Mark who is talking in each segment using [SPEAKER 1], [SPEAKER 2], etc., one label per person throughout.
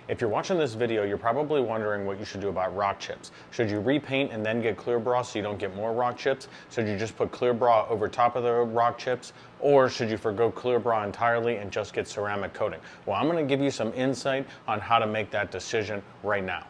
[SPEAKER 1] If you're watching this video, you're probably wondering what you should do about rock chips. Should you repaint and then get clear bra so you don't get more rock chips? Should you just put clear bra over top of the rock chips? Or should you forgo clear bra entirely and just get ceramic coating? Well, I'm going to give you some insight on how to make that decision right now.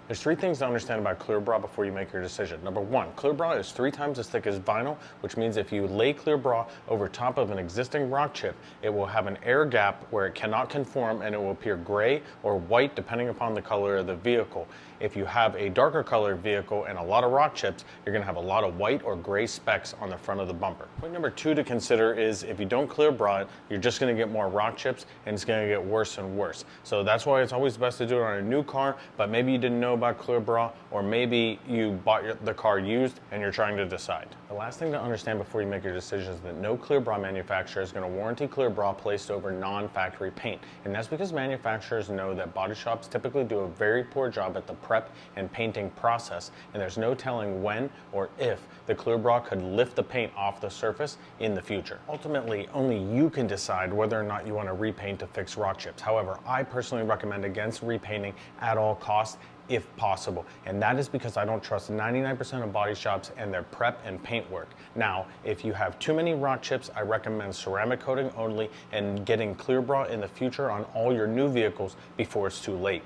[SPEAKER 1] There's 3 things to understand about clear bra before you make your decision. Number 1, clear bra is 3 times as thick as vinyl, which means if you lay clear bra over top of an existing rock chip, it will have an air gap where it cannot conform and it will appear gray or white depending upon the color of the vehicle. If you have a darker colored vehicle and a lot of rock chips, you're going to have a lot of white or gray specks on the front of the bumper. Point number 2 to consider is if you don't clear bra it, you're just going to get more rock chips and it's going to get worse and worse. So that's why it's always best to do it on a new car, but maybe you didn't know about clear bra, or maybe you bought the car used and you're trying to decide. The last thing to understand before you make your decision is that no clear bra manufacturer is going to warranty clear bra placed over non-factory paint. And that's because manufacturers know that body shops typically do a very poor job at the prep and painting process, and there's no telling when or if the clear bra could lift the paint off the surface in the future. Ultimately, only you can decide whether or not you want to repaint to fix rock chips. However, I personally recommend against repainting at all costs if possible, and that is because I don't trust 99% of body shops and their prep and paint work. Now, if you have too many rock chips, I recommend ceramic coating only and getting clear bra in the future on all your new vehicles before it's too late.